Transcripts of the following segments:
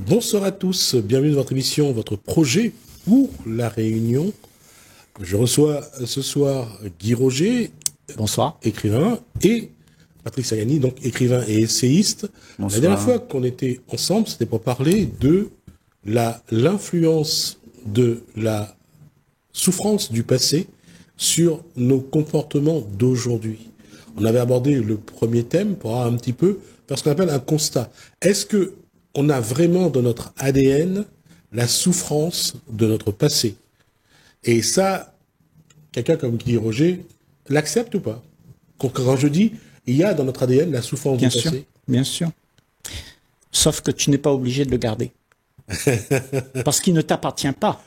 Bonsoir à tous, bienvenue dans votre émission, votre projet pour la Réunion. Je reçois ce soir Guy Roger, bonsoir, écrivain, et Patrick Sagani, donc écrivain et essayiste. Bonsoir. La dernière fois qu'on était ensemble, c'était pour parler de l'influence de la souffrance du passé sur nos comportements d'aujourd'hui. On avait abordé le premier thème pour avoir un petit peu, faire ce qu'on appelle un constat. Est-ce que on a vraiment dans notre ADN la souffrance de notre passé? Et ça, quelqu'un comme Guy Roger l'accepte ou pas? Quand je dis, il y a dans notre ADN la souffrance du passé. Bien sûr. Sauf que tu n'es pas obligé de le garder. Parce qu'il ne t'appartient pas.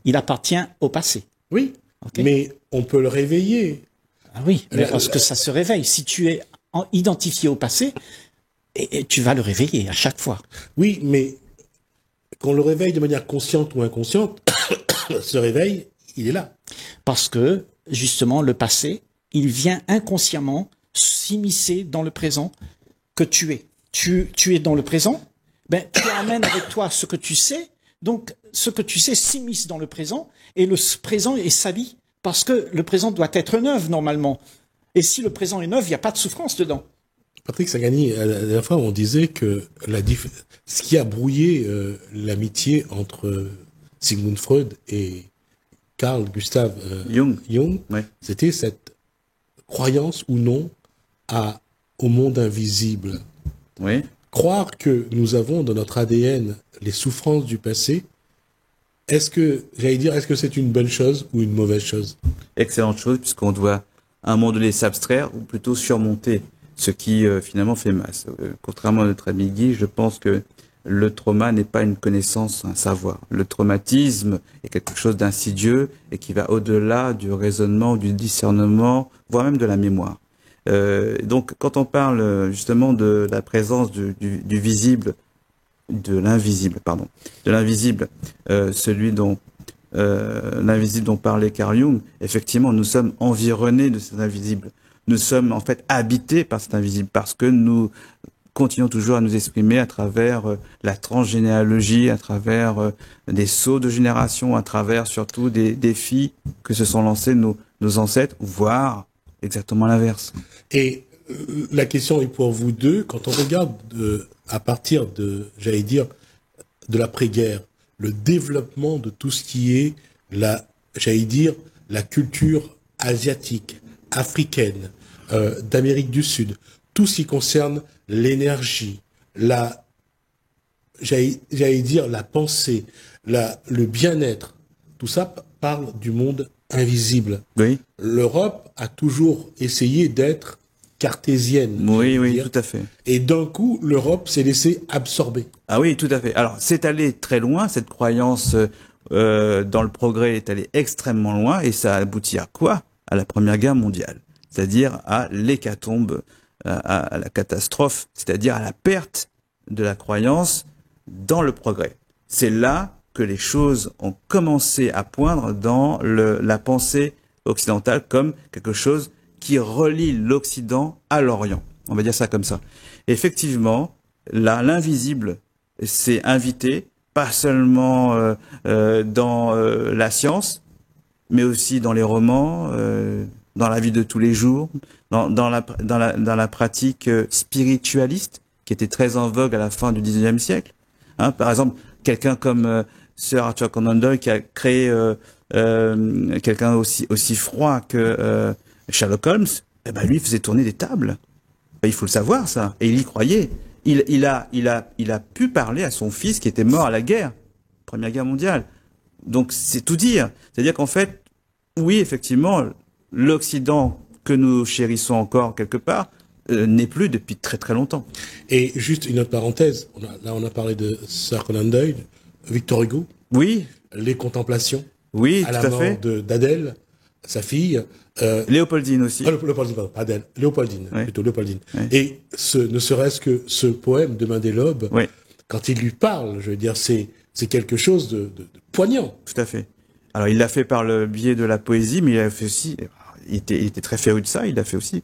Il appartient au passé. Oui, okay. Mais on peut le réveiller. Ah oui, mais parce que ça se réveille. Si tu es identifié au passé, et tu vas le réveiller à chaque fois. Oui, mais qu'on le réveille de manière consciente ou inconsciente, ce réveil, il est là. Parce que, justement, le passé, il vient inconsciemment s'immiscer dans le présent que tu es. Tu es dans le présent, ben, tu amènes avec toi ce que tu sais, donc ce que tu sais s'immisce dans le présent, et le présent est sali, parce que le présent doit être neuf, normalement. Et si le présent est neuf, il n'y a pas de souffrance dedans. Patrick Sagani, la dernière fois, on disait que ce qui a brouillé l'amitié entre Sigmund Freud et Carl Gustav Jung, ouais. C'était cette croyance ou non au monde invisible. Oui. Croire que nous avons dans notre ADN les souffrances du passé, est-ce que c'est une bonne chose ou une mauvaise chose? Excellente chose, puisqu'on doit à un moment donné s'abstraire ou plutôt surmonter ce qui finalement fait masse. Contrairement à notre ami Guy, je pense que le trauma n'est pas une connaissance, un savoir. Le traumatisme est quelque chose d'insidieux et qui va au-delà du raisonnement, du discernement, voire même de la mémoire. Donc quand on parle justement de la présence du visible, de l'invisible, l'invisible dont parlait Carl Jung, effectivement, nous sommes environnés de cet invisible. Nous sommes en fait habités par cet invisible parce que nous continuons toujours à nous exprimer à travers la transgénéalogie, à travers des sauts de génération, à travers surtout des défis que se sont lancés nos ancêtres, voire exactement l'inverse. Et la question est pour vous deux, quand on regarde à partir de l'après-guerre, le développement de tout ce qui est la culture asiatique, africaine, d'Amérique du Sud, tout ce qui concerne l'énergie, la pensée, le bien-être, tout ça parle du monde invisible. Oui. L'Europe a toujours essayé d'être cartésienne. Oui, tout à fait. Et d'un coup, l'Europe s'est laissée absorber. Ah oui, tout à fait. Alors, c'est allé très loin, cette croyance dans le progrès est allée extrêmement loin, et ça a abouti à quoi? À la Première Guerre mondiale. C'est-à-dire à l'hécatombe, à la catastrophe, c'est-à-dire à la perte de la croyance dans le progrès. C'est là que les choses ont commencé à poindre dans la pensée occidentale comme quelque chose qui relie l'Occident à l'Orient. On va dire ça comme ça. Et effectivement, là, l'invisible s'est invité, pas seulement dans la science, mais aussi dans les romans, dans la vie de tous les jours, dans la pratique spiritualiste, qui était très en vogue à la fin du XIXe siècle. Hein, par exemple, quelqu'un comme Sir Arthur Conan Doyle, qui a créé quelqu'un aussi froid que Sherlock Holmes, eh ben lui faisait tourner des tables. Il faut le savoir, ça. Et il y croyait. Il a pu parler à son fils qui était mort à la guerre, Première Guerre mondiale. Donc c'est tout dire. C'est-à-dire qu'en fait, oui, effectivement, l'Occident que nous chérissons encore quelque part n'est plus depuis très très longtemps. Et juste une autre parenthèse, on a parlé de Sir Conan Doyle, Victor Hugo. Oui. Les Contemplations. Oui, à la mort d'Adèle, sa fille. Léopoldine aussi. Léopoldine, pardon, pas Adèle. Léopoldine, oui. Plutôt Léopoldine. Oui. Et ne serait-ce que ce poème Demain des Lobes, oui. Quand il lui parle, je veux dire, c'est quelque chose de poignant. Tout à fait. Alors il l'a fait par le biais de la poésie, mais il a fait aussi, il était très féru de ça, il l'a fait aussi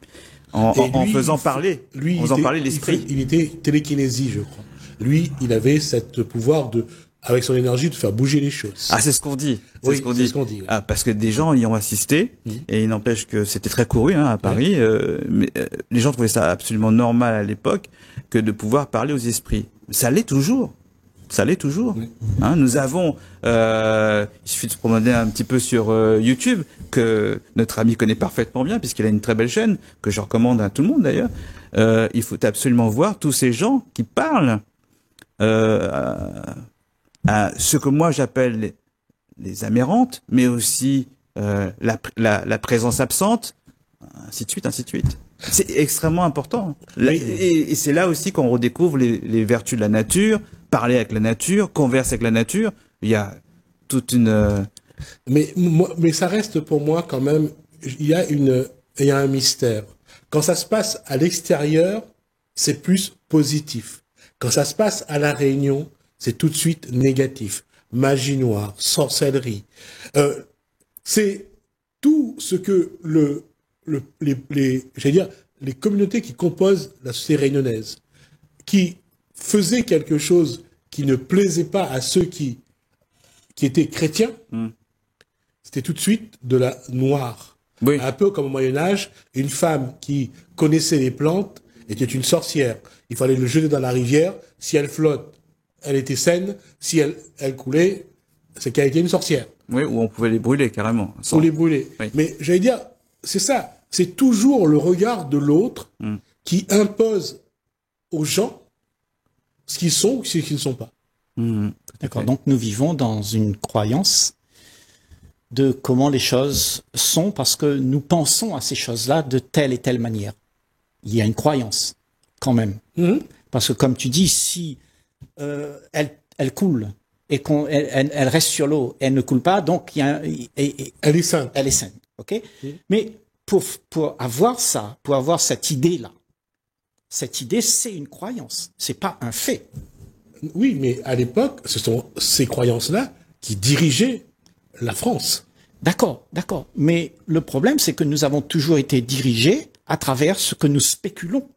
en faisant parler, en faisant parler l'esprit. Il était télékinésie, je crois. lui, il avait cette pouvoir de, avec son énergie, de faire bouger les choses. Ah, c'est ce qu'on dit. Oui, ce c'est ce qu'on dit. Ah, parce que des gens y ont assisté, et il n'empêche que c'était très couru à Paris. Mais les gens trouvaient ça absolument normal à l'époque que de pouvoir parler aux esprits. Ça l'est toujours. Ça l'est toujours. Oui. Nous avons, il suffit de se promener un petit peu sur YouTube, que notre ami connaît parfaitement bien, puisqu'il a une très belle chaîne, que je recommande à tout le monde d'ailleurs. Il faut absolument voir tous ces gens qui parlent à ce que moi j'appelle les amérantes, mais aussi la présence absente, ainsi de suite, ainsi de suite. C'est extrêmement important. Oui. Et c'est là aussi qu'on redécouvre les vertus de la nature, parler avec la nature, converser avec la nature. Il y a toute une... Mais ça reste pour moi quand même, il y a un mystère. Quand ça se passe à l'extérieur, c'est plus positif. Quand ça se passe à La Réunion, c'est tout de suite négatif. Magie noire, sorcellerie. C'est tout ce que les communautés qui composent la société réunionnaise, qui faisaient quelque chose qui ne plaisait pas à ceux qui étaient chrétiens, c'était tout de suite de la noire. Oui. Un peu comme au Moyen-Âge, une femme qui connaissait les plantes était une sorcière. Il fallait le jeter dans la rivière. Si elle flotte, elle était saine. Si elle coulait, c'est qu'elle était une sorcière. Oui, ou on pouvait les brûler carrément. Ou les brûler. Oui. Mais j'allais dire, c'est ça. C'est toujours le regard de l'autre qui impose aux gens ce qu'ils sont ou ce qu'ils ne sont pas. D'accord. Donc nous vivons dans une croyance de comment les choses sont parce que nous pensons à ces choses-là de telle et telle manière. Il y a une croyance quand même. Parce que comme tu dis, si elle coule et elle reste sur l'eau, elle ne coule pas, donc il y a Elle est sainte. elle est saine. Ok. Mais pour avoir ça, pour avoir cette idée-là, cette idée, c'est une croyance. C'est pas un fait. Oui, mais à l'époque, ce sont ces croyances-là qui dirigeaient la France. D'accord. Mais le problème, c'est que nous avons toujours été dirigés à travers ce que nous spéculons.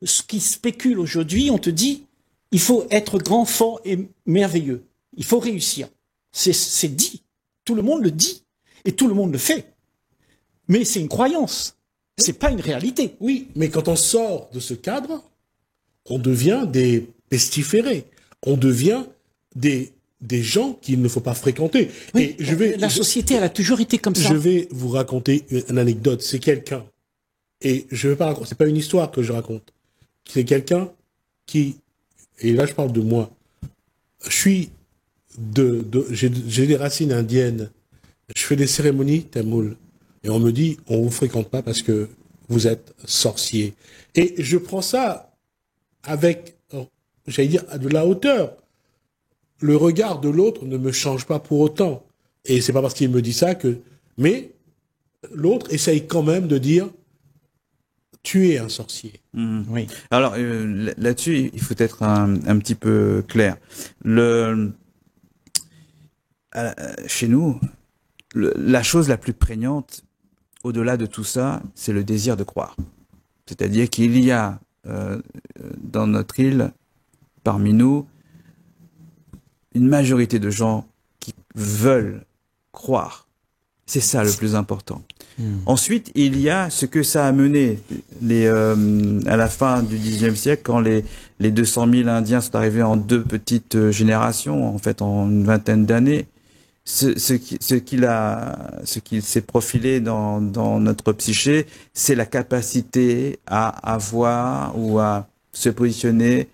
Ce qui spécule aujourd'hui, on te dit, il faut être grand, fort et merveilleux. Il faut réussir. C'est dit. Tout le monde le dit. Et tout le monde le fait. Mais c'est une croyance. C'est pas une réalité. Oui, mais quand on sort de ce cadre, on devient des pestiférés. On devient des gens qu'il ne faut pas fréquenter. Oui, Et la société, elle a toujours été comme ça. Je vais vous raconter une anecdote. C'est quelqu'un, et je vais pas raconter, c'est pas une histoire que je raconte. C'est quelqu'un qui, et là je parle de moi. J'ai des racines indiennes. Je fais des cérémonies tamoules. Et on me dit, on vous fréquente pas parce que vous êtes sorcier. Et je prends ça avec, j'allais dire, de la hauteur. Le regard de l'autre ne me change pas pour autant. Et c'est pas parce qu'il me dit ça que... Mais l'autre essaye quand même de dire, tu es un sorcier. Oui. Alors là-dessus, il faut être un petit peu clair. Chez nous, la chose la plus prégnante, au-delà de tout ça, c'est le désir de croire. C'est-à-dire qu'il y a dans notre île, parmi nous, une majorité de gens qui veulent croire. C'est ça le plus important. Ensuite, il y a ce que ça a mené à la fin du XIXe siècle, quand les 200 000 Indiens sont arrivés en 2 petites générations, en fait en une vingtaine d'années. Ce qu'il s'est profilé dans notre psyché, c'est la capacité à avoir ou à se positionner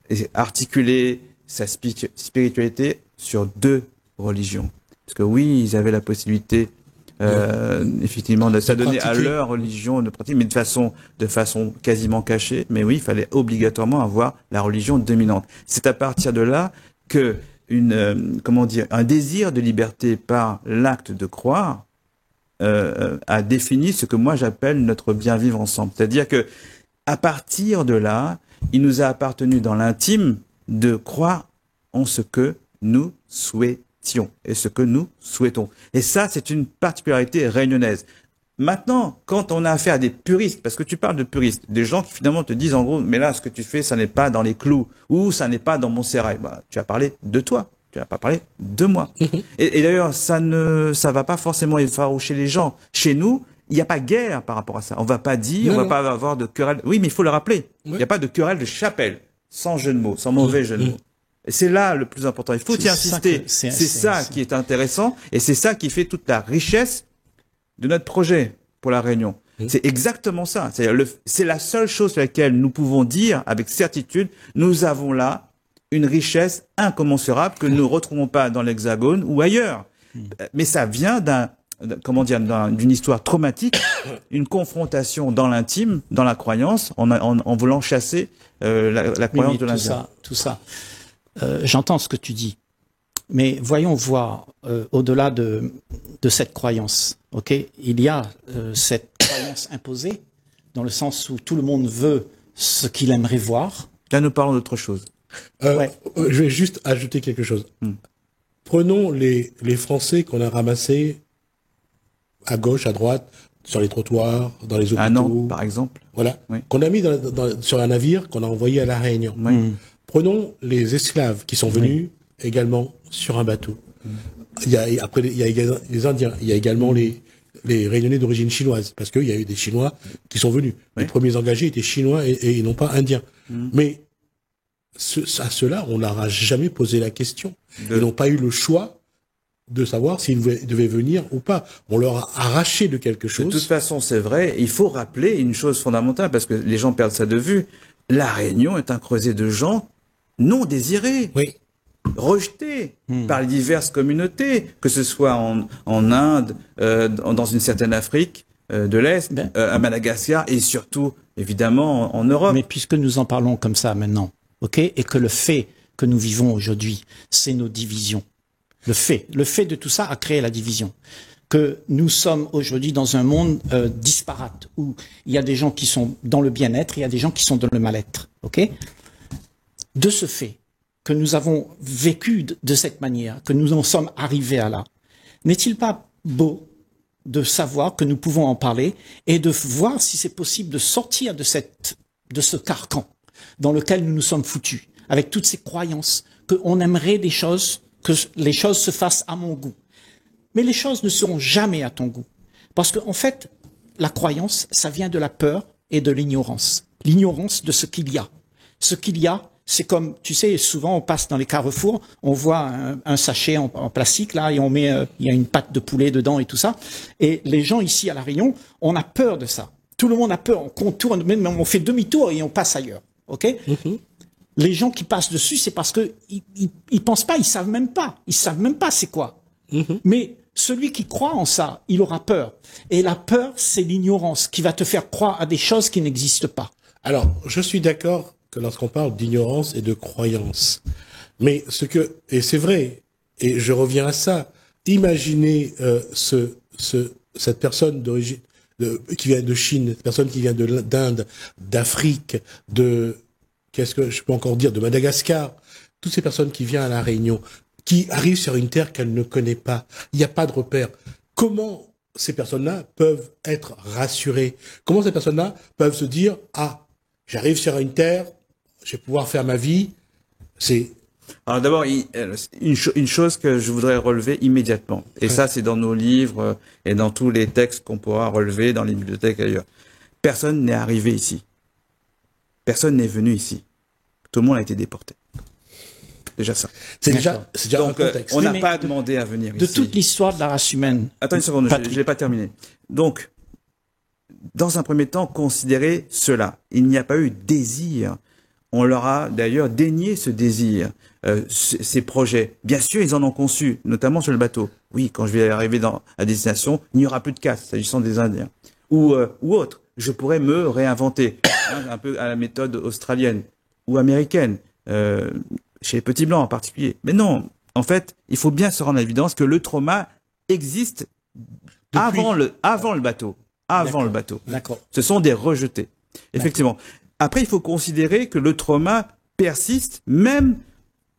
et articuler sa spiritualité sur 2 religions. Parce que oui, ils avaient la possibilité effectivement de s'adonner à leur religion, de pratiquer, mais de façon quasiment cachée. Mais oui, il fallait obligatoirement avoir la religion dominante. C'est à partir de là que un désir de liberté par l'acte de croire a défini ce que moi j'appelle notre bien vivre ensemble. C'est-à-dire que à partir de là, il nous a appartenu dans l'intime de croire en ce que nous souhaitions et ce que nous souhaitons. Et ça, c'est une particularité réunionnaise. Maintenant, quand on a affaire à des puristes, parce que tu parles de puristes, des gens qui finalement te disent en gros, mais là, ce que tu fais, ça n'est pas dans les clous, ou ça n'est pas dans mon sérail. Bah, tu as parlé de toi, tu n'as pas parlé de moi. Et d'ailleurs, ça va pas forcément effaroucher les gens. Chez nous, il n'y a pas guerre par rapport à ça. On va pas dire, on va pas avoir de querelle. Oui, mais il faut le rappeler. Il n'y a pas de querelle de chapelle, sans jeu de mots, sans mauvais jeu de mots. Et c'est là le plus important. Il faut y insister. C'est ça qui est intéressant, et c'est ça qui fait toute la richesse de notre projet pour la Réunion. C'est exactement ça. C'est la seule chose sur laquelle nous pouvons dire avec certitude, nous avons là une richesse incommensurable que nous ne retrouvons pas dans l'Hexagone ou ailleurs. Mais ça vient d'une histoire traumatique, une confrontation dans l'intime, dans la croyance, en voulant chasser la croyance de l'Indien. Tout ça. J'entends ce que tu dis. Mais voyons voir au-delà de cette croyance. Ok, il y a cette croyance imposée, dans le sens où tout le monde veut ce qu'il aimerait voir. Là, nous parlons d'autre chose. Je vais juste ajouter quelque chose. Prenons les Français qu'on a ramassés à gauche, à droite, sur les trottoirs, dans les hôpitaux. À Nantes, par exemple. Voilà. Oui. Qu'on a mis sur un navire qu'on a envoyé à La Réunion. Oui. Prenons les esclaves qui sont venus également sur un bateau. Il y a les Indiens, il y a également les Réunionnais d'origine chinoise, parce qu'il y a eu des Chinois qui sont venus. Les premiers engagés étaient Chinois et non pas Indiens. Mais à ceux-là, on leur a jamais posé la question. Ils n'ont pas eu le choix de savoir s'ils devaient venir ou pas. On leur a arraché de quelque chose. De toute façon, c'est vrai. Il faut rappeler une chose fondamentale, parce que les gens perdent ça de vue. La Réunion est un creuset de gens non désirés. Oui. Rejetés par les diverses communautés, que ce soit en Inde, dans une certaine Afrique de l'Est, à Madagascar et surtout, évidemment, en Europe. Mais puisque nous en parlons comme ça maintenant, ok, et que le fait que nous vivons aujourd'hui, c'est nos divisions. Le fait de tout ça a créé la division. Que nous sommes aujourd'hui dans un monde disparate, où il y a des gens qui sont dans le bien-être, il y a des gens qui sont dans le mal-être, ok. De ce fait, que nous avons vécu de cette manière, que nous en sommes arrivés à là, n'est-il pas beau de savoir que nous pouvons en parler et de voir si c'est possible de sortir de ce carcan dans lequel nous nous sommes foutus, avec toutes ces croyances, qu'on aimerait que les choses se fassent à mon goût. Mais les choses ne seront jamais à ton goût. Parce qu'en fait, la croyance, ça vient de la peur et de l'ignorance. L'ignorance de ce qu'il y a. Ce qu'il y a, c'est comme, tu sais, souvent on passe dans les carrefours, on voit un sachet en plastique là et on met, il y a une pâte de poulet dedans et tout ça. Et les gens ici à La Réunion, on a peur de ça. Tout le monde a peur, on contourne, même on fait demi-tour et on passe ailleurs. Ok ? Les gens qui passent dessus, c'est parce que ils pensent pas, ils savent même pas c'est quoi. Mais celui qui croit en ça, il aura peur. Et la peur, c'est l'ignorance qui va te faire croire à des choses qui n'existent pas. Alors, je suis d'accord que lorsqu'on parle d'ignorance et de croyance. Mais et c'est vrai, et je reviens à ça, imaginez cette personne d'origine, qui vient de Chine, cette personne qui vient d'Inde, d'Afrique, qu'est-ce que je peux encore dire, de Madagascar, toutes ces personnes qui viennent à La Réunion, qui arrivent sur une terre qu'elles ne connaissent pas, il n'y a pas de repère. Comment ces personnes-là peuvent être rassurées? Comment ces personnes-là peuvent se dire, ah, j'arrive sur une terre, je vais pouvoir faire ma vie. Alors d'abord, une chose que je voudrais relever immédiatement, et ça c'est dans nos livres et dans tous les textes qu'on pourra relever dans les bibliothèques ailleurs. Personne n'est arrivé ici. Personne n'est venu ici. Tout le monde a été déporté. Déjà ça. C'est déjà donc, un contexte. On n'a pas demandé à venir de ici. De toute l'histoire de la race humaine. Attends une seconde, je l'ai pas terminé. Donc, dans un premier temps, considérez cela. Il n'y a pas eu désir. On leur a d'ailleurs dénié ce désir, ces projets. Bien sûr, ils en ont conçu, notamment sur le bateau. Oui, quand je vais arriver à destination, il n'y aura plus de casse, s'agissant des Indiens. Ou autre. Je pourrais me réinventer, un peu à la méthode australienne ou américaine, chez les petits blancs en particulier. Mais non, en fait, il faut bien se rendre à l'évidence que le trauma existe avant le bateau. Avant le bateau. D'accord. Ce sont des rejetés. Effectivement. Après, il faut considérer que le trauma persiste même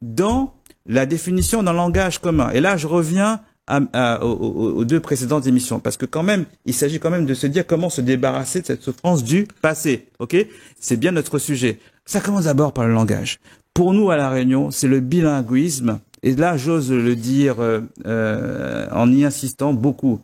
dans la définition d'un langage commun. Et là, je reviens aux deux précédentes émissions. Parce que quand même, il s'agit quand même de se dire comment se débarrasser de cette souffrance du passé. Ok? C'est bien notre sujet. Ça commence d'abord par le langage. Pour nous, à La Réunion, c'est le bilinguisme. Et là, j'ose le dire en y insistant beaucoup.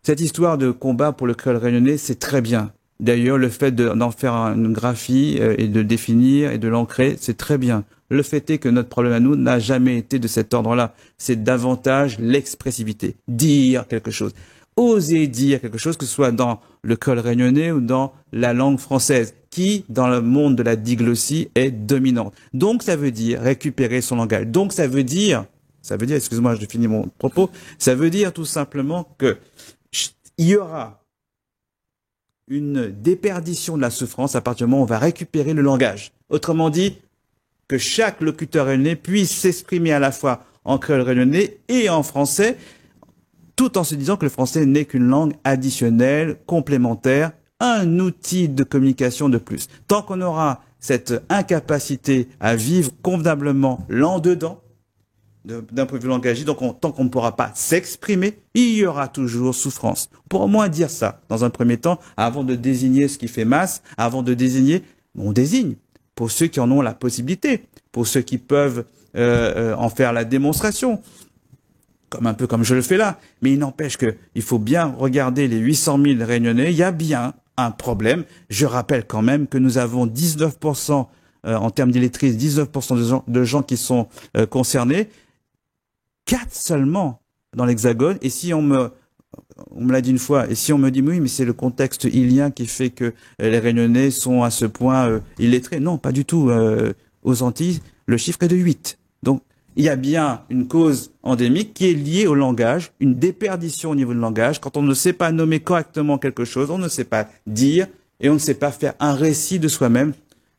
Cette histoire de combat pour le créole réunionnais, c'est très bien. D'ailleurs, le fait d'en faire une graphie et de définir et de l'ancrer, c'est très bien. Le fait est que notre problème à nous n'a jamais été de cet ordre-là. C'est davantage l'expressivité. Dire quelque chose. Oser dire quelque chose, que ce soit dans le créole réunionnais ou dans la langue française, qui, dans le monde de la diglossie, est dominante. Donc, ça veut dire récupérer son langage. Donc, ça veut dire, excuse-moi, je finis mon propos, ça veut dire tout simplement que il y aura une déperdition de la souffrance à partir du moment où on va récupérer le langage. Autrement dit, que chaque locuteur réunionnais puisse s'exprimer à la fois en créole réunionnais et en français, tout en se disant que le français n'est qu'une langue additionnelle, complémentaire, un outil de communication de plus. Tant qu'on aura cette incapacité à vivre convenablement l'en-dedans, d'un point de vue langagier, donc tant qu'on ne pourra pas s'exprimer, il y aura toujours souffrance. Pour au moins dire ça, dans un premier temps, avant de désigner ce qui fait masse, avant de désigner, on désigne. Pour ceux qui en ont la possibilité, pour ceux qui peuvent en faire la démonstration, un peu comme je le fais là. Mais il n'empêche qu'il faut bien regarder les 800 000 Réunionnais. Il y a bien un problème. Je rappelle quand même que nous avons 19% en termes d'illettrisme, 19% de gens qui sont concernés. 4 seulement dans l'Hexagone. Et si on me l'a dit une fois, et si on me dit oui, mais c'est le contexte ilien qui fait que les Réunionnais sont à ce point illettrés. Non, pas du tout. Aux Antilles, le chiffre est de 8. Donc, il y a bien une cause endémique qui est liée au langage, une déperdition au niveau du langage. Quand on ne sait pas nommer correctement quelque chose, on ne sait pas dire et on ne sait pas faire un récit de soi-même,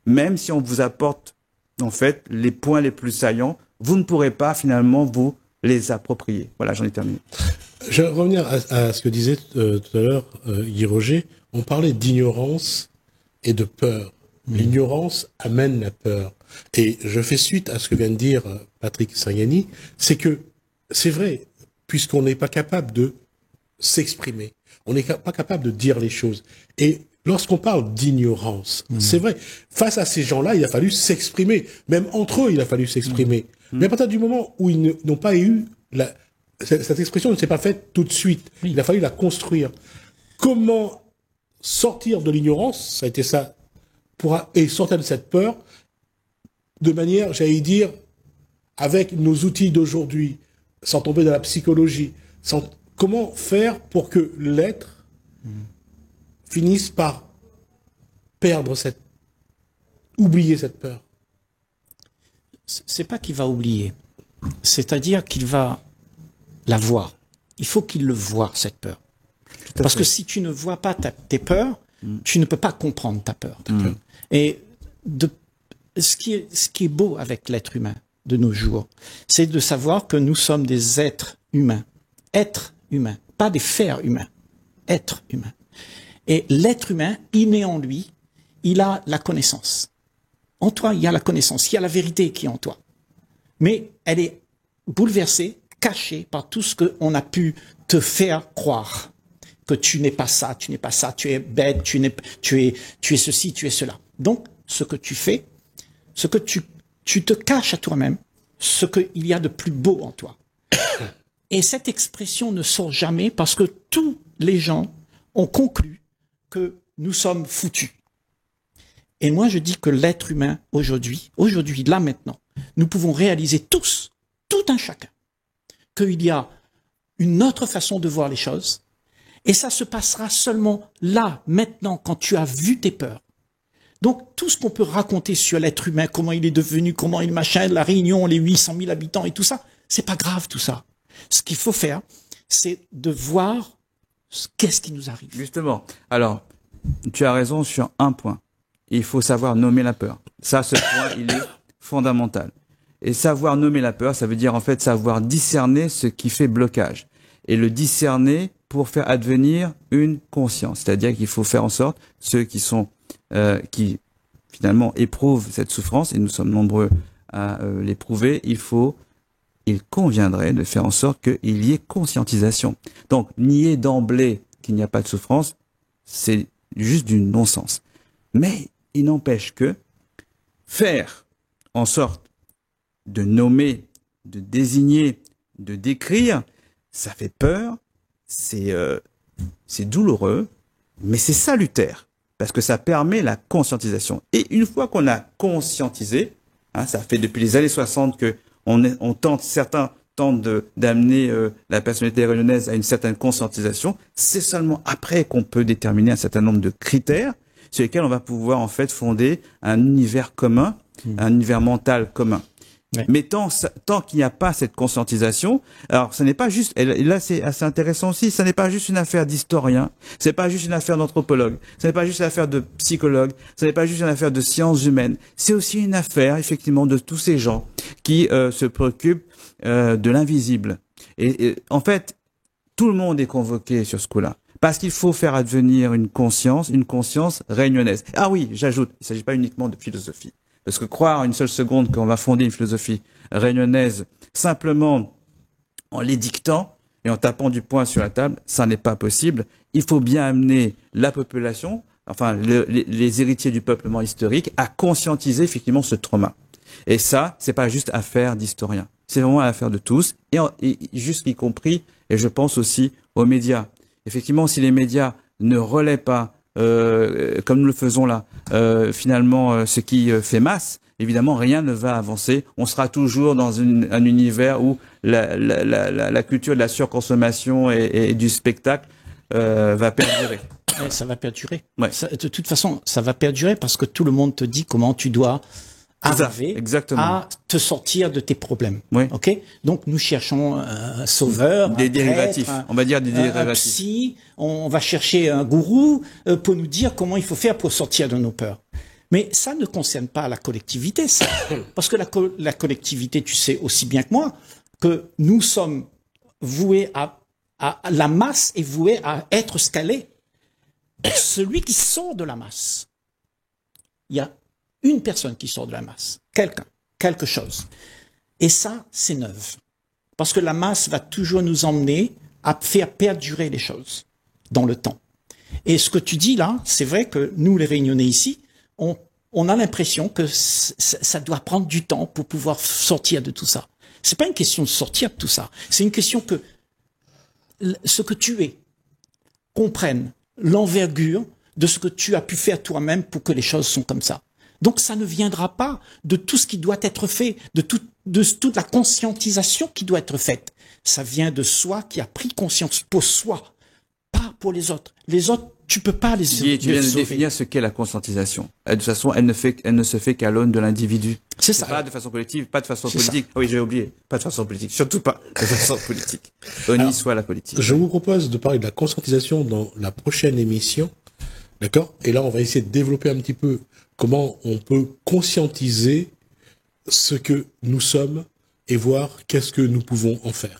même si on vous apporte, en fait, les points les plus saillants, vous ne pourrez pas finalement vous les approprier. Voilà, j'en ai terminé. Je vais revenir à ce que disait tout à l'heure Guy Roger. On parlait d'ignorance et de peur. L'ignorance amène la peur. Et je fais suite à ce que vient de dire Patrick Sangani, c'est que, c'est vrai, puisqu'on n'est pas capable de s'exprimer, on n'est pas capable de dire les choses. Et lorsqu'on parle d'ignorance, c'est vrai, face à ces gens-là, il a fallu s'exprimer. Même entre eux, il a fallu s'exprimer. Mais à partir du moment où ils n'ont pas eu cette expression ne s'est pas faite tout de suite. Il a fallu la construire. Comment sortir de l'ignorance, ça a été ça, et sortir de cette peur, de manière, j'allais dire, avec nos outils d'aujourd'hui, sans tomber dans la psychologie, comment faire pour que l'être finisse par oublier cette peur? C'est pas qu'il va oublier. C'est-à-dire qu'il va la voir. Il faut qu'il le voie, cette peur. Parce que si tu ne vois pas tes peurs, tu ne peux pas comprendre ta peur. Et ce qui est beau avec l'être humain de nos jours, c'est de savoir que nous sommes des êtres humains. Êtres humains, pas des fers humains. Êtres humains. Et l'être humain, inné en lui, il a la connaissance. En toi, il y a la connaissance, il y a la vérité qui est en toi. Mais elle est bouleversée, cachée par tout ce qu'on a pu te faire croire. Que tu n'es pas ça, tu es bête, tu es ceci, tu es cela. Donc, ce que tu fais, ce que tu te caches à toi-même, ce qu'il y a de plus beau en toi. Et cette expression ne sort jamais parce que tous les gens ont conclu que nous sommes foutus. Et moi, je dis que l'être humain, aujourd'hui, là, maintenant, nous pouvons réaliser tous, tout un chacun, qu'il y a une autre façon de voir les choses, et ça se passera seulement là, maintenant, quand tu as vu tes peurs. Donc, tout ce qu'on peut raconter sur l'être humain, comment il est devenu, comment il machin, la Réunion, les 800 000 habitants et tout ça, c'est pas grave tout ça. Ce qu'il faut faire, c'est de voir qu'est-ce qui nous arrive. Justement. Alors, tu as raison sur un point. Il faut savoir nommer la peur. Ça, ce point, il est fondamental. Et savoir nommer la peur, ça veut dire en fait savoir discerner ce qui fait blocage. Et le discerner pour faire advenir une conscience. C'est-à-dire qu'il faut faire en sorte, ceux qui finalement éprouvent cette souffrance, et nous sommes nombreux à l'éprouver, il faut il conviendrait de faire en sorte qu'il y ait conscientisation. Donc, nier d'emblée qu'il n'y a pas de souffrance, c'est juste du non-sens. Mais il n'empêche que faire en sorte de nommer, de désigner, de décrire, ça fait peur, c'est douloureux, mais c'est salutaire, parce que ça permet la conscientisation. Et une fois qu'on a conscientisé, ça fait depuis les années 60 que certains tentent d'amener la personnalité réunionnaise à une certaine conscientisation, c'est seulement après qu'on peut déterminer un certain nombre de critères sur lesquels on va pouvoir en fait fonder un univers commun, un univers mental commun. Ouais. Mais tant qu'il n'y a pas cette conscientisation, alors ce n'est pas juste, et là c'est assez intéressant aussi, ce n'est pas juste une affaire d'historien, ce n'est pas juste une affaire d'anthropologue, ce n'est pas juste une affaire de psychologue, ce n'est pas juste une affaire de sciences humaines, c'est aussi une affaire effectivement de tous ces gens qui se préoccupent de l'invisible. Et en fait, tout le monde est convoqué sur ce coup-là. Parce qu'il faut faire advenir une conscience réunionnaise. Ah oui, j'ajoute, il ne s'agit pas uniquement de philosophie. Parce que croire une seule seconde qu'on va fonder une philosophie réunionnaise simplement en l'édictant et en tapant du poing sur la table, ça n'est pas possible. Il faut bien amener la population, enfin les héritiers du peuplement historique, à conscientiser effectivement ce trauma. Et ça, c'est pas juste affaire d'historiens. C'est vraiment affaire de tous, et juste y compris, et je pense aussi aux médias. Effectivement, si les médias ne relaient pas comme nous le faisons là, finalement, ce qui fait masse, évidemment, rien ne va avancer. On sera toujours dans un univers où la culture de la surconsommation et du spectacle va perdurer. Ouais, ça va perdurer. Ouais. De toute façon, ça va perdurer parce que tout le monde te dit comment tu dois arriver à te sortir de tes problèmes. Oui. Ok. Donc nous cherchons un sauveur, des dérivatifs. On va dire des dérivatifs. Un psy. On va chercher un gourou pour nous dire comment il faut faire pour sortir de nos peurs. Mais ça ne concerne pas la collectivité, ça. Parce que la collectivité, tu sais aussi bien que moi, que nous sommes voués à la masse est vouée à être ce qu'elle est. Celui qui sort de la masse, il y a une personne qui sort de la masse, quelqu'un, quelque chose. Et ça, c'est neuf. Parce que la masse va toujours nous emmener à faire perdurer les choses dans le temps. Et ce que tu dis là, c'est vrai que nous, les Réunionnais ici, on a l'impression que ça doit prendre du temps pour pouvoir sortir de tout ça. C'est pas une question de sortir de tout ça. C'est une question que ce que tu es comprenne l'envergure de ce que tu as pu faire toi-même pour que les choses sont comme ça. Donc ça ne viendra pas de tout ce qui doit être fait, de toute la conscientisation qui doit être faite. Ça vient de soi qui a pris conscience pour soi, pas pour les autres. Les autres, tu peux pas les sauver. Tu viens de définir ce qu'est la conscientisation. De toute façon, elle ne se fait qu'à l'aune de l'individu. C'est ça. Pas de façon collective, pas de façon politique. Oui, j'ai oublié. Pas de façon politique. Surtout pas de façon politique. Honni soit la politique. Je vous propose de parler de la conscientisation dans la prochaine émission. D'accord? Et là, on va essayer de développer un petit peu comment on peut conscientiser ce que nous sommes et voir qu'est-ce que nous pouvons en faire.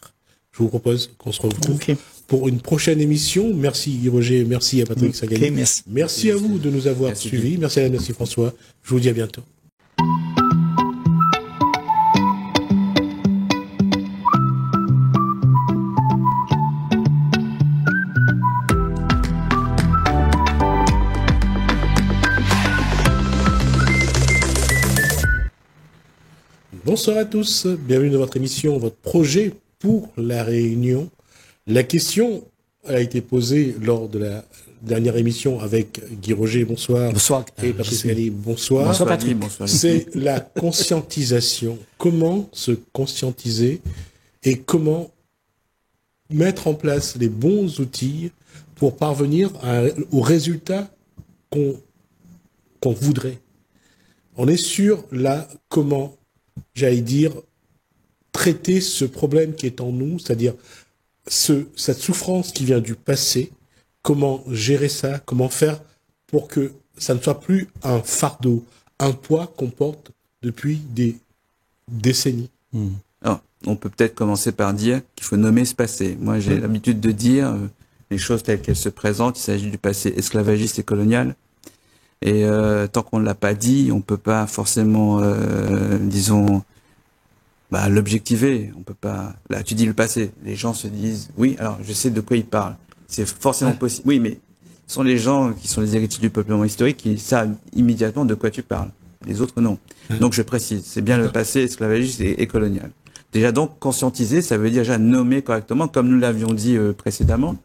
Je vous propose qu'on se retrouve pour une prochaine émission. Merci Guy Roger, merci à Patrick Sagani. Merci à vous de nous avoir suivis. Merci à Merci François. Je vous dis à bientôt. Bonsoir à tous, bienvenue dans votre émission, votre projet pour la Réunion. La question a été posée lors de la dernière émission avec Guy Roger, bonsoir. Bonsoir. Et Patrick Sagani, bonsoir. Bonsoir Patrick. C'est la conscientisation. Comment se conscientiser et comment mettre en place les bons outils pour parvenir au résultat qu'on voudrait. On est sur comment, j'allais dire, traiter ce problème qui est en nous, c'est-à-dire cette souffrance qui vient du passé, comment gérer ça, comment faire pour que ça ne soit plus un fardeau, un poids qu'on porte depuis des décennies. Alors, on peut peut-être commencer par dire qu'il faut nommer ce passé. Moi, j'ai l'habitude de dire les choses telles qu'elles se présentent. Il s'agit du passé esclavagiste et colonial. Et tant qu'on ne l'a pas dit, on peut pas forcément, disons, Bah, l'objectiver, on peut pas. Là, tu dis le passé. Les gens se disent, oui, alors je sais de quoi ils parlent. C'est forcément possible. Oui, mais ce sont les gens qui sont les héritiers du peuplement historique qui savent immédiatement de quoi tu parles. Les autres, non. Donc, je précise, c'est bien le passé esclavagiste et colonial. Déjà, donc, conscientiser, ça veut dire déjà nommer correctement, comme nous l'avions dit précédemment.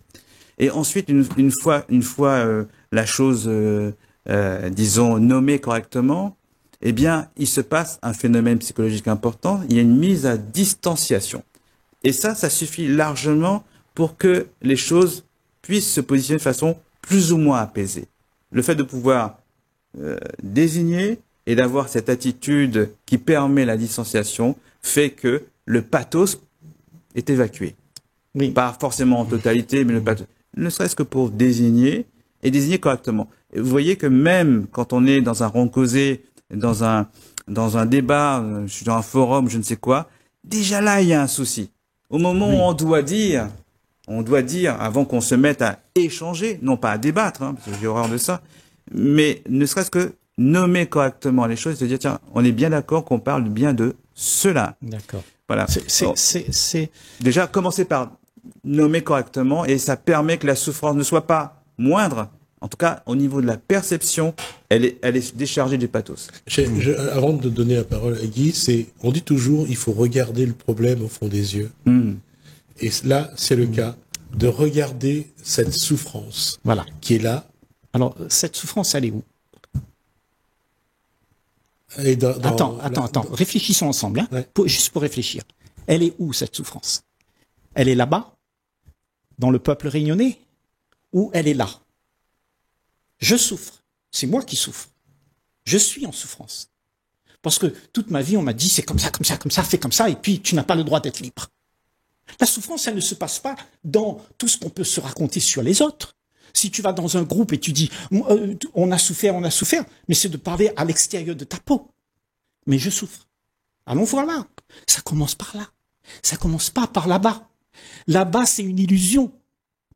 Et ensuite, une fois la chose, disons, nommée correctement, eh bien, il se passe un phénomène psychologique important. Il y a une mise à distanciation. Et ça suffit largement pour que les choses puissent se positionner de façon plus ou moins apaisée. Le fait de pouvoir désigner et d'avoir cette attitude qui permet la distanciation fait que le pathos est évacué. Oui. Pas forcément en totalité, mais le pathos. Ne serait-ce que pour désigner et désigner correctement. Et vous voyez que même quand on est dans un rond causé, dans un débat, je suis dans un forum, je ne sais quoi, déjà là, il y a un souci. Au moment où on doit dire, avant qu'on se mette à échanger, non pas à débattre, hein, parce que j'ai horreur de ça, mais ne serait-ce que nommer correctement les choses et se dire, tiens, on est bien d'accord qu'on parle bien de cela. D'accord. Voilà. C'est Déjà, commencer par nommer correctement et ça permet que la souffrance ne soit pas moindre. En tout cas, au niveau de la perception, elle est déchargée du pathos. Avant de donner la parole à Guy, on dit toujours, il faut regarder le problème au fond des yeux. Et là, c'est le cas de regarder cette souffrance qui est là. Alors, cette souffrance, elle est où? Attends. Réfléchissons ensemble, hein, juste pour réfléchir. Elle est où, cette souffrance? Elle est là-bas, dans le peuple réunionnais, ou elle est là? Je souffre. C'est moi qui souffre. Je suis en souffrance. Parce que toute ma vie, on m'a dit, c'est comme ça, fais comme ça, et puis tu n'as pas le droit d'être libre. La souffrance, elle ne se passe pas dans tout ce qu'on peut se raconter sur les autres. Si tu vas dans un groupe et tu dis, on a souffert, mais c'est de parler à l'extérieur de ta peau. Mais je souffre. Allons voir là. Ça commence par là. Ça commence pas par là-bas. Là-bas, c'est une illusion.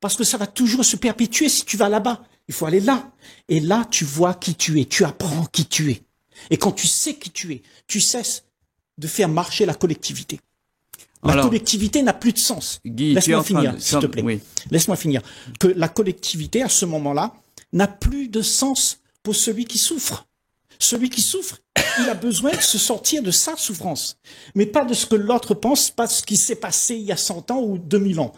Parce que ça va toujours se perpétuer si tu vas là-bas. Il faut aller là. Et là, tu vois qui tu es. Tu apprends qui tu es. Et quand tu sais qui tu es, tu cesses de faire marcher la collectivité. La collectivité n'a plus de sens. Guy, laisse-moi finir, s'il te plaît. Oui. Laisse-moi finir. Que la collectivité, à ce moment-là, n'a plus de sens pour celui qui souffre. Celui qui souffre, il a besoin de se sortir de sa souffrance. Mais pas de ce que l'autre pense, pas de ce qui s'est passé il y a 100 ans ou 2000 ans.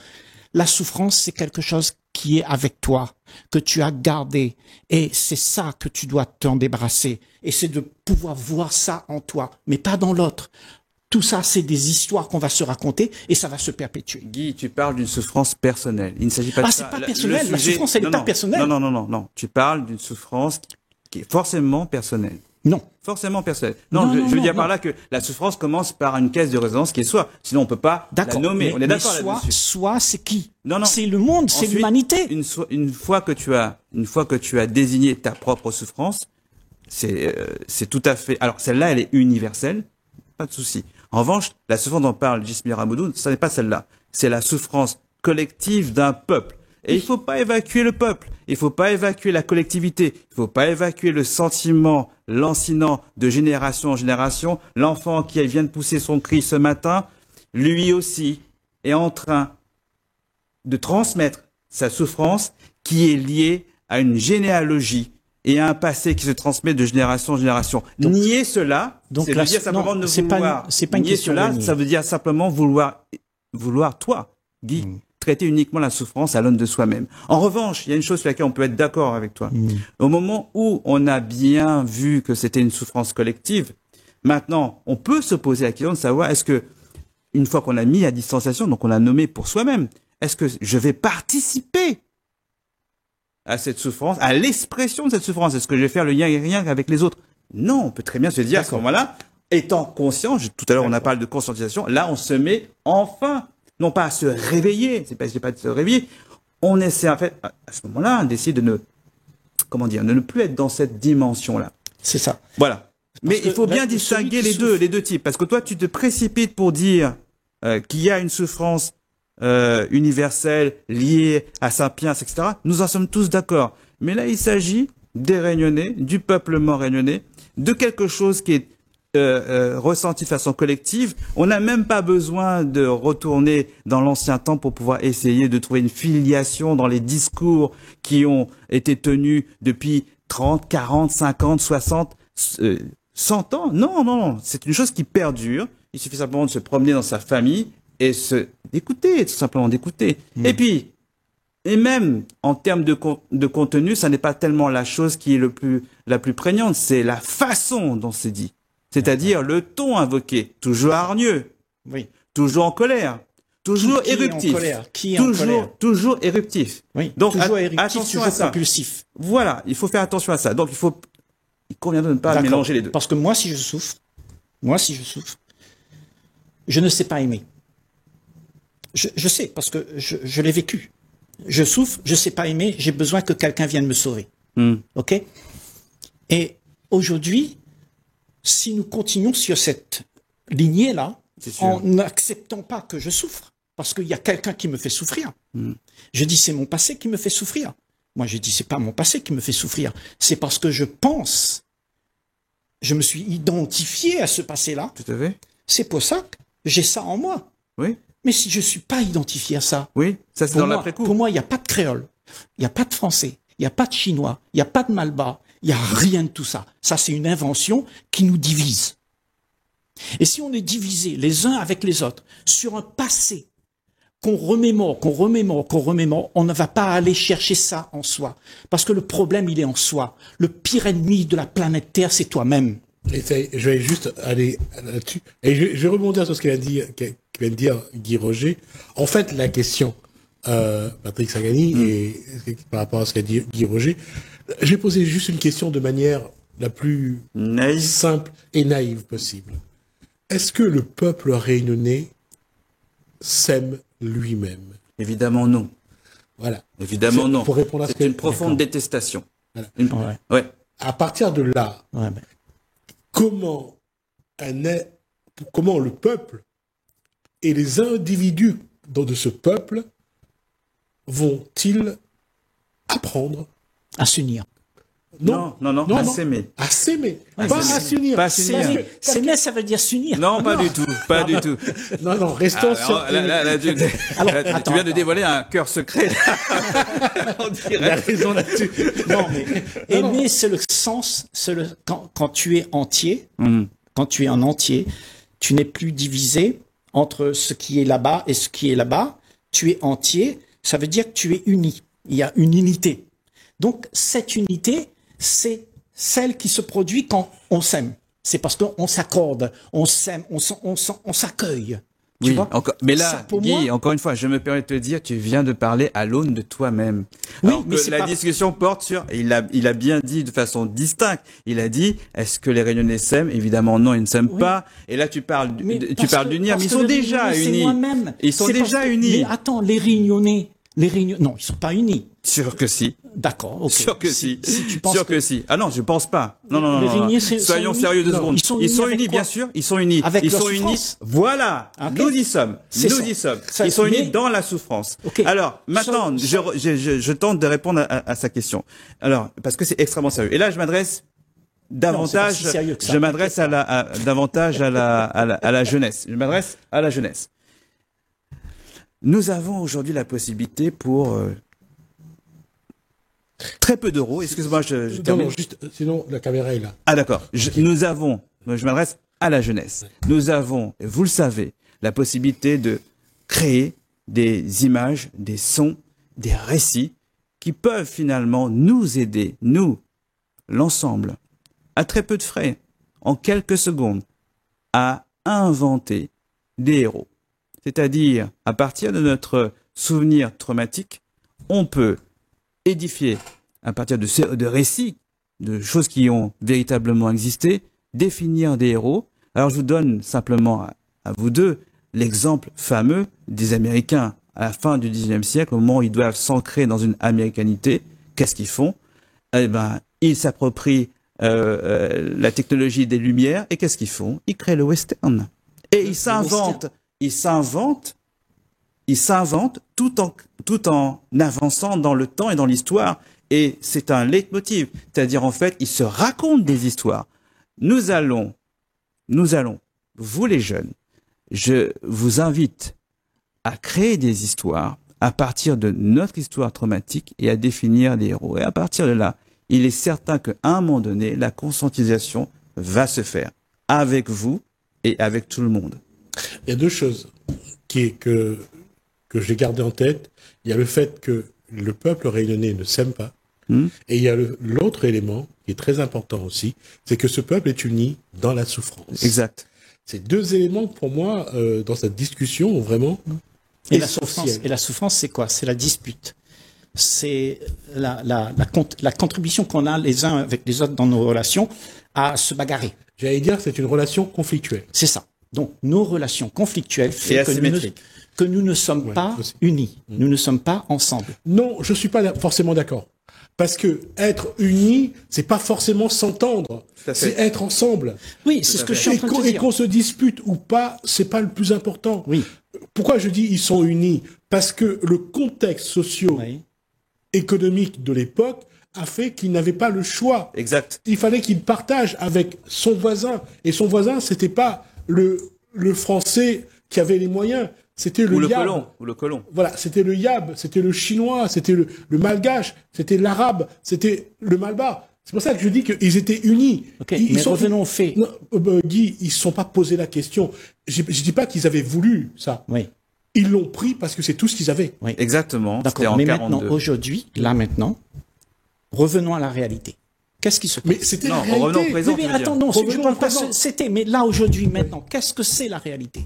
La souffrance, c'est quelque chose qui est avec toi, que tu as gardé. Et c'est ça que tu dois t'en débarrasser. Et c'est de pouvoir voir ça en toi, mais pas dans l'autre. Tout ça, c'est des histoires qu'on va se raconter et ça va se perpétuer. Guy, tu parles d'une souffrance personnelle. Il ne s'agit pas de ça. Ah, c'est pas personnel. La souffrance, elle n'est pas personnelle. Non. Tu parles d'une souffrance qui est forcément personnelle. Non. Forcément personnelle. Non, je veux dire par là que la souffrance commence par une caisse de résonance qui est soi. Sinon, on peut pas la nommer. On est d'accord là-dessus. Soi, c'est qui? Non. C'est le monde, c'est l'humanité. Une fois que tu as désigné ta propre souffrance, c'est tout à fait. Alors celle-là, elle est universelle, pas de souci. En revanche, la souffrance dont parle Djismir Amoudou, ce n'est pas celle-là. C'est la souffrance collective d'un peuple. Et il faut pas évacuer le peuple. Il faut pas évacuer la collectivité. Il faut pas évacuer le sentiment lancinant de génération en génération. L'enfant qui vient de pousser son cri ce matin, lui aussi est en train de transmettre sa souffrance qui est liée à une généalogie et à un passé qui se transmet de génération en génération. Nier cela, c'est veut dire simplement ne vouloir. C'est pas une nier question cela, de nier. ça veut dire simplement vouloir toi, Guy, traiter uniquement la souffrance à l'aune de soi-même. En revanche, il y a une chose sur laquelle on peut être d'accord avec toi. Au moment où on a bien vu que c'était une souffrance collective, maintenant, on peut se poser la question de savoir est-ce que, une fois qu'on a mis à distanciation, donc on l'a nommé pour soi-même, est-ce que je vais participer à cette souffrance, à l'expression de cette souffrance? Est-ce que je vais faire le lien avec les autres? Non, on peut très bien se dire à ce moment-là, étant conscient, tout à l'heure on a parlé de conscientisation, là on se met enfin, non pas à se réveiller, c'est pas de se réveiller, on essaie en fait, à ce moment-là, d'essayer de ne plus être dans cette dimension-là. C'est ça. Voilà. Mais il faut bien distinguer les deux types, parce que toi tu te précipites pour dire qu'il y a une souffrance universelle liée à Sapiens, etc. Nous en sommes tous d'accord. Mais là, il s'agit des Réunionnais, du peuplement réunionnais, de quelque chose qui est ressenti de façon collective. On n'a même pas besoin de retourner dans l'ancien temps pour pouvoir essayer de trouver une filiation dans les discours qui ont été tenus depuis 30, 40, 50, 60, 100 ans. Non, non, non. C'est une chose qui perdure. Il suffit simplement de se promener dans sa famille et d'écouter, tout simplement d'écouter. Et puis, et même en termes de contenu, ça n'est pas tellement la chose qui est la plus prégnante, c'est la façon dont c'est dit. C'est-à-dire le ton invoqué, toujours hargneux, Oui. toujours en colère, toujours éruptif. Qui est en colère? Toujours éruptif. Oui. Donc, toujours éruptif, attention toujours à ça. compulsif. Voilà, il faut faire attention à ça. Donc, il convient de ne pas mélanger les deux. Parce que moi, si je souffre, je ne sais pas aimer. Je sais, parce que je l'ai vécu. Je souffre, je ne sais pas aimer, j'ai besoin que quelqu'un vienne me sauver. OK? Et aujourd'hui, si nous continuons sur cette lignée-là, en n'acceptant pas que je souffre, parce qu'il y a quelqu'un qui me fait souffrir. Je dis, c'est mon passé qui me fait souffrir. Moi, je dis, c'est pas mon passé qui me fait souffrir. C'est parce que je me suis identifié à ce passé-là. Tout à fait. C'est pour ça que j'ai ça en moi. Oui. Mais si je suis pas identifié à ça, Oui, ça c'est dans l'après-coup. Pour moi, il n'y a pas de créole, il n'y a pas de français, il n'y a pas de chinois, il n'y a pas de malbas, il n'y a rien de tout ça. Ça, c'est une invention qui nous divise. Et si on est divisé les uns avec les autres sur un passé qu'on remémore, on ne va pas aller chercher ça en soi. Parce que le problème, il est en soi. Le pire ennemi de la planète Terre, c'est toi-même. Et je vais juste aller là-dessus. Et je vais rebondir sur ce vient de dire Guy Roger. En fait, la question, Patrick Sagani, et par rapport à ce qu'a dit Guy Roger, j'ai posé juste une question de manière la plus simple et naïve possible. Est-ce que le peuple réunionnais s'aime lui-même? Évidemment non. Voilà. Évidemment non. Pour répondre à ce c'est une profonde détestation. Voilà. Ouais. À partir de là, comment le peuple et les individus de ce peuple vont-ils apprendre à s'unir? Non, à s'aimer. À s'aimer, pas à s'unir. Pas à s'unir. S'aimer, ça veut dire s'unir. Non, pas du tout, pas du tout. Non, restons sur... Là, tu viens de dévoiler un cœur secret. On dirait. Il a raison là-dessus. Non, mais aimer, c'est le sens, quand tu es entier, quand tu es en entier, tu n'es plus divisé entre ce qui est là-bas et ce qui est là-bas. Tu es entier, ça veut dire que tu es uni. Il y a une unité. Donc, cette unité, c'est celle qui se produit quand on s'aime. C'est parce qu'on s'accorde, on s'aime, on s'accueille. Oui, mais là, Guy, encore une fois, je me permets de te dire, tu viens de parler à l'aune de toi-même. Oui, alors mais que la discussion porte sur, il a bien dit de façon distincte, il a dit, est-ce que les Réunionnais s'aiment? Évidemment non, ils ne s'aiment pas. Et là, tu parles d'unir, mais ils sont déjà unis. Ils sont déjà unis. Mais attends, les Réunionnais, non, ils sont pas unis. Sûr que si. D'accord, ok. Sûr que si. Tu penses sûr que si. Ah non, je pense pas. Non. Soyons sérieux 2 secondes. Ils sont unis, bien sûr. Ils sont unis. Avec ils leur sont souffrance. unis. Voilà. Okay. Nous y sommes. Ils sont unis dans la souffrance. Okay. Alors, maintenant, je tente de répondre à sa question. Alors, parce que c'est extrêmement sérieux. Et là, je m'adresse davantage, davantage à la jeunesse. Je m'adresse à la jeunesse. Nous avons aujourd'hui la possibilité pour très peu d'euros. Excuse-moi, je termine. Non, juste, sinon la caméra est là. Ah d'accord. Je m'adresse à la jeunesse. Nous avons, vous le savez, la possibilité de créer des images, des sons, des récits qui peuvent finalement nous aider, nous, l'ensemble, à très peu de frais, en quelques secondes, à inventer des héros. C'est-à-dire, à partir de notre souvenir traumatique, on peut édifier, à partir de récits, de choses qui ont véritablement existé, définir des héros. Alors je vous donne simplement à vous deux l'exemple fameux des Américains à la fin du XIXe siècle, au moment où ils doivent s'ancrer dans une américanité. Qu'est-ce qu'ils font? Eh ben, ils s'approprient la technologie des Lumières, et qu'est-ce qu'ils font? Ils créent le western. Et ils s'inventent tout en avançant dans le temps et dans l'histoire. Et c'est un leitmotiv. C'est-à-dire, en fait, ils se racontent des histoires. Nous allons nous allons, vous les jeunes, je vous invite à créer des histoires à partir de notre histoire traumatique et à définir des héros. Et à partir de là, il est certain qu'à un moment donné, la conscientisation va se faire avec vous et avec tout le monde. Il y a deux choses que j'ai gardées en tête. Il y a le fait que le peuple réunionnais ne s'aime pas. Et il y a l'autre élément qui est très important aussi, c'est que ce peuple est uni dans la souffrance. Exact. Ces deux éléments, pour moi, dans cette discussion, vraiment Et essentiels. la souffrance, c'est quoi? C'est la dispute. C'est la contribution qu'on a les uns avec les autres dans nos relations à se bagarrer. J'allais dire que c'est une relation conflictuelle. C'est ça. Donc, nos relations conflictuelles font asymétriques. que nous ne sommes pas aussi. unis. Nous ne sommes pas ensemble. Non, je suis pas forcément d'accord. Parce que être unis, c'est pas forcément s'entendre. Tout à fait. C'est être ensemble. Oui, c'est ce que je suis en train de te Et dire. qu'on se dispute ou pas, c'est pas le plus important. Oui. Pourquoi je dis ils sont unis? Parce que le contexte socio-économique Oui. de l'époque a fait qu'ils n'avaient pas le choix. Exact. Il fallait qu'il partage avec son voisin. Et son voisin, c'était pas le Français qui avait les moyens. C'était le Yab. Ou le colon. Voilà, c'était le Yab, c'était le Chinois, c'était le Malgache, c'était l'Arabe, c'était le Malbar. C'est pour ça que je dis qu'ils étaient unis. Ok, mais revenons aux faits. Non, Guy, ils ne se sont pas posé la question. Je dis pas qu'ils avaient voulu ça. Oui. Ils l'ont pris parce que c'est tout ce qu'ils avaient. Oui. Exactement. C'était D'accord. en Mais 42. maintenant, aujourd'hui, là maintenant, revenons à la réalité. Qu'est-ce qui se passe? Mais c'était la Non, réalité. revenons au présent. Oui, mais tu veux dire. attends, non, Revenons je au parle pas. présent. C'était, mais là aujourd'hui, maintenant, qu'est-ce que c'est la réalité?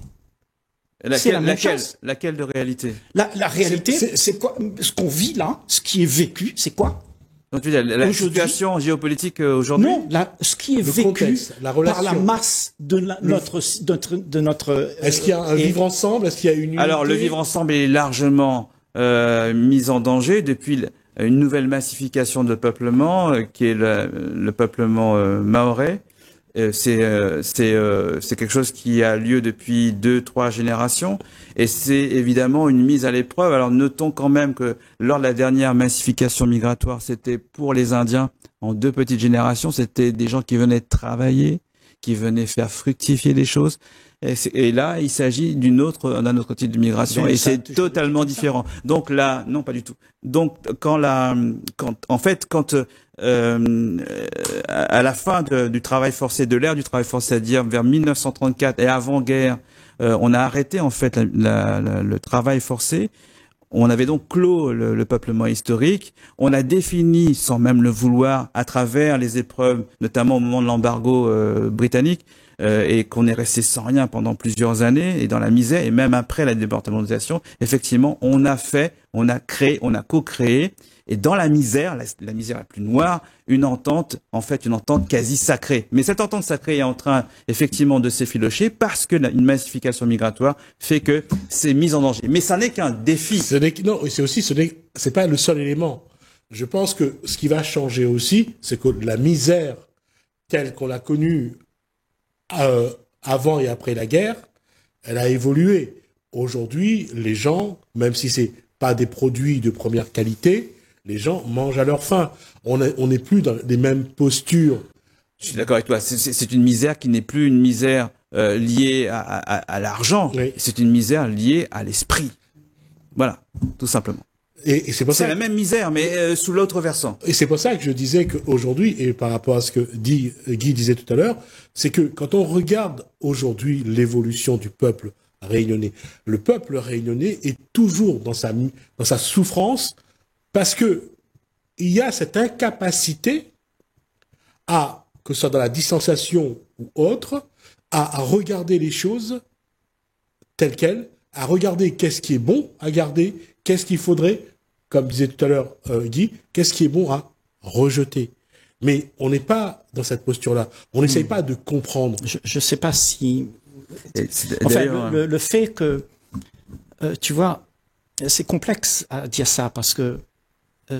C'est la même chose. Laquelle de réalité? La réalité, c'est- c'est quoi? Ce qu'on vit là, ce qui est vécu, c'est quoi? Donc tu veux dire la Aujourd'hui- situation géopolitique aujourd'hui? Non, ce qui est Le vécu contexte, la relation. par la masse de notre. Est-ce qu'il y a un vivre ensemble? Est-ce qu'il y a une unité? Alors le vivre ensemble est largement mis en danger depuis une nouvelle massification de peuplement qui est le peuplement mahorais. C'est quelque chose qui a lieu depuis 2-3 générations et c'est évidemment une mise à l'épreuve. Alors notons quand même que lors de la dernière massification migratoire, c'était pour les Indiens en 2 petites générations, c'était des gens qui venaient travailler, qui venaient faire fructifier les choses. Et là, il s'agit d'un autre type de migration Mais et ça a c'est toujours totalement été ça. différent. Donc là, non, pas du tout. Donc quand à la fin du travail forcé, de l'ère du travail forcé, c'est-à-dire vers 1934 et avant-guerre, on a arrêté en fait le travail forcé. On avait donc clos le peuplement historique. On a défini, sans même le vouloir, à travers les épreuves, notamment au moment de l'embargo britannique, et qu'on est resté sans rien pendant plusieurs années et dans la misère, et même après la départementalisation, effectivement, on a créé, on a co-créé, et dans la misère, la misère la plus noire, une entente quasi sacrée. Mais cette entente sacrée est en train, effectivement, de s'effilocher parce que une massification migratoire fait que c'est mis en danger. Mais ça n'est qu'un défi. C'est pas le seul élément. Je pense que ce qui va changer aussi, c'est que la misère telle qu'on l'a connue avant et après la guerre, elle a évolué. Aujourd'hui, les gens, même si c'est pas des produits de première qualité, les gens mangent à leur faim. On n'est plus dans les mêmes postures. Je suis d'accord avec toi. C'est une misère qui n'est plus une misère liée à l'argent. Oui. C'est une misère liée à l'esprit. Voilà, tout simplement. Et c'est pour C'est ça. la même misère, mais sous l'autre versant. Et c'est pour ça que je disais qu'aujourd'hui, et par rapport à ce que Guy disait tout à l'heure, c'est que quand on regarde aujourd'hui l'évolution du peuple réunionnais, le peuple réunionnais est toujours dans sa souffrance parce que il y a cette incapacité que ce soit dans la distanciation ou autre, à regarder les choses telles quelles, à regarder qu'est-ce qui est bon à garder, qu'est-ce qu'il faudrait, comme disait tout à l'heure Guy, qu'est-ce qui est bon à rejeter. Mais on n'est pas dans cette posture-là. On n'essaye pas de comprendre. Je sais pas si. Et Enfin, d'ailleurs, le fait que, tu vois, c'est complexe à dire ça parce que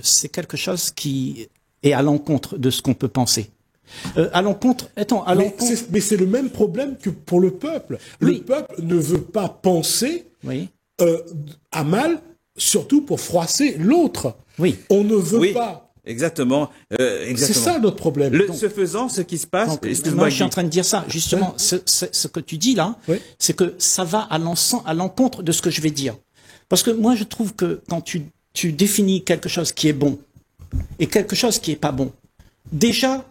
c'est quelque chose qui est à l'encontre de ce qu'on peut penser. À l'encontre. Mais c'est le même problème que pour le peuple. Oui. Le peuple ne veut pas penser Oui. à mal, surtout pour froisser l'autre. Oui. On ne veut Oui. pas Exactement. C'est ça notre problème. Ce faisant, ce qui se passe. Donc, Excuse-moi, moi, je suis en train de dire ça. Justement, ce que tu dis là, Oui. c'est que ça va à l'encontre de ce que je vais dire. Parce que moi, je trouve que quand tu définis quelque chose qui est bon et quelque chose qui est pas bon, déjà,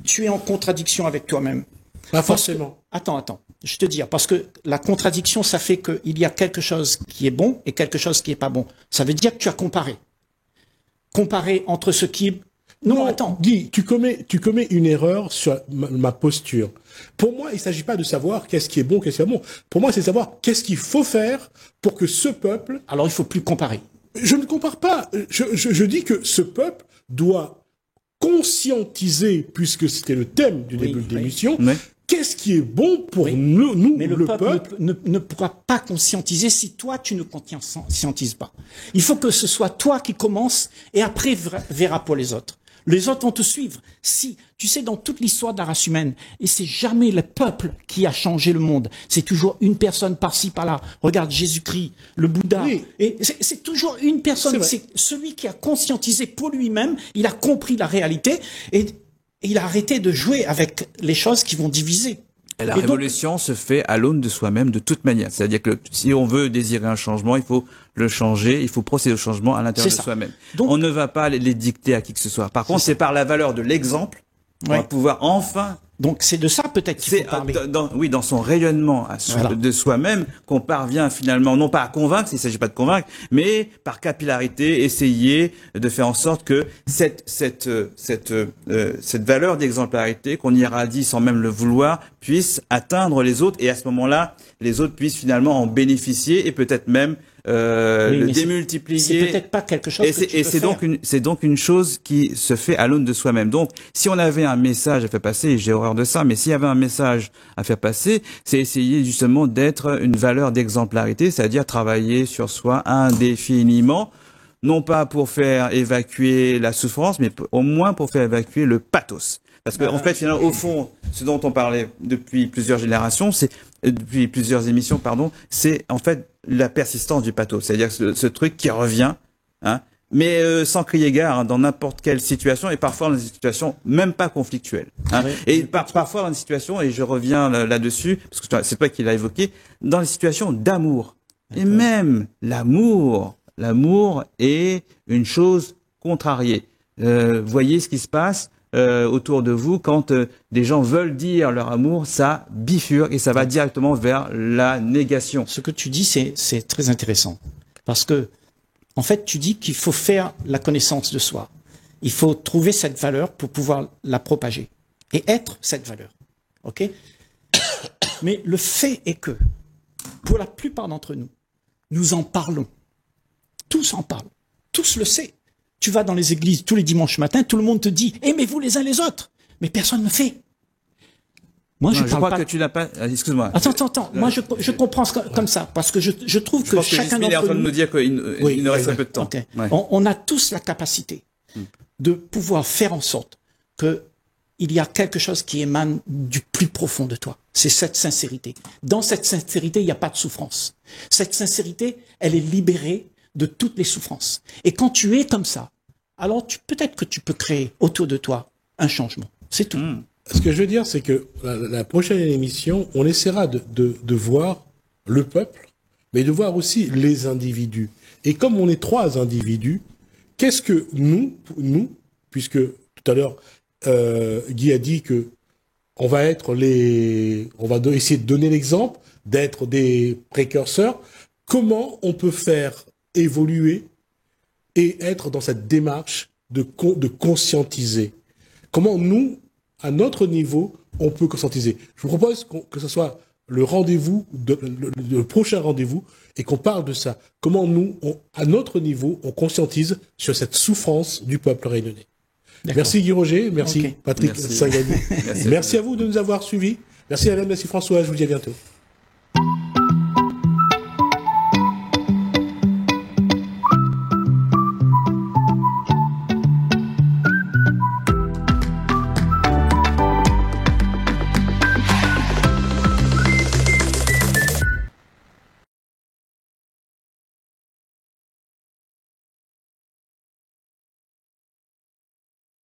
tu es en contradiction avec toi-même. Pas forcément. Attends, je te dis, parce que la contradiction, ça fait qu'il y a quelque chose qui est bon et quelque chose qui est pas bon. Ça veut dire que tu as comparé. Comparé entre ce qui est... Non, attends. Guy, tu commets une erreur sur ma posture. Pour moi, il ne s'agit pas de savoir qu'est-ce qui est bon, qu'est-ce qui est pas bon. Pour moi, c'est de savoir qu'est-ce qu'il faut faire pour que ce peuple... Alors, il faut plus comparer. Je ne compare pas. Je dis que ce peuple doit conscientiser, puisque c'était le thème du début de l'émission, qu'est-ce qui est bon pour nous, mais le peuple ne pourra pas conscientiser si toi, tu ne conscientises pas. Il faut que ce soit toi qui commences et après verra pour les autres. Les autres vont te suivre. Si, tu sais, dans toute l'histoire de la race humaine, et c'est jamais le peuple qui a changé le monde. C'est toujours une personne par-ci, par-là. Regarde Jésus-Christ, le Bouddha. Oui. Et c'est toujours une personne. C'est celui qui a conscientisé pour lui-même. Il a compris la réalité et il a arrêté de jouer avec les choses qui vont diviser. Et la révolution se fait à l'aune de soi-même de toute manière. C'est-à-dire que si on veut désirer un changement, il faut le changer, il faut procéder au changement à l'intérieur de soi-même. Donc, on ne va pas les dicter à qui que ce soit. Par contre, c'est par la valeur de l'exemple qu'on va pouvoir enfin... Donc c'est de ça peut-être qu'il faut parler. Dans son rayonnement de soi-même qu'on parvient finalement, non pas à convaincre, il ne s'agit pas de convaincre, mais par capillarité, essayer de faire en sorte que cette valeur d'exemplarité qu'on irradie sans même le vouloir puisse atteindre les autres et à ce moment-là, les autres puissent finalement en bénéficier et peut-être même le démultiplier. C'est peut-être pas quelque chose que tu peux faire. C'est donc une chose qui se fait à l'aune de soi-même. Donc, si on avait un message à faire passer, j'ai horreur de ça, mais s'il y avait un message à faire passer, c'est essayer justement d'être une valeur d'exemplarité, c'est-à-dire travailler sur soi indéfiniment, non pas pour faire évacuer la souffrance, mais au moins pour faire évacuer le pathos. Parce que, en fait, finalement, au fond, ce dont on parlait depuis plusieurs générations, depuis plusieurs émissions, pardon, c'est en fait la persistance du pathos. C'est-à-dire ce truc qui revient, hein, mais sans crier gare, hein, dans n'importe quelle situation, et parfois dans des situations même pas conflictuelles. Hein. Oui. Et parfois dans des situations, et je reviens là-dessus, parce que c'est toi qui l'as évoqué, dans les situations d'amour. Et même l'amour est une chose contrariée. Voyez ce qui se passe autour de vous quand des gens veulent dire leur amour, ça bifurque et ça va directement vers la négation. Ce que tu dis, c'est très intéressant parce que en fait, tu dis qu'il faut faire la connaissance de soi. Il faut trouver cette valeur pour pouvoir la propager et être cette valeur. Ok? Mais le fait est que pour la plupart d'entre nous, nous en parlons. Tous en parlent. Tous le savent. Tu vas dans les églises tous les dimanches matins, tout le monde te dit « Aimez-vous les uns les autres !» Mais personne ne le fait. Moi, je crois que tu n'as pas... Excuse-moi. Attends. Moi, je comprends comme ça, parce que je trouve que chacun d'entre nous... est en train de nous dire qu'il nous reste un peu de temps. Okay. Ouais. On a tous la capacité de pouvoir faire en sorte que il y a quelque chose qui émane du plus profond de toi. C'est cette sincérité. Dans cette sincérité, il n'y a pas de souffrance. Cette sincérité, elle est libérée de toutes les souffrances. Et quand tu es comme ça, alors peut-être que tu peux créer autour de toi un changement. C'est tout. Ce que je veux dire, c'est que la prochaine émission, on essaiera de voir le peuple, mais de voir aussi les individus. Et comme on est 3 individus, qu'est-ce que nous, puisque tout à l'heure, Guy a dit que on va essayer de donner l'exemple, d'être des précurseurs. Comment on peut faire évoluer et être dans cette démarche de conscientiser? Comment nous, à notre niveau, on peut conscientiser? Je vous propose que ce soit le rendez-vous, le prochain rendez-vous, et qu'on parle de ça. Comment nous, à notre niveau, on conscientise sur cette souffrance du peuple réunionnais. Merci Guy Roger, merci Patrick Singani. Merci à vous de nous avoir suivis. Merci Alain, merci François, je vous dis à bientôt.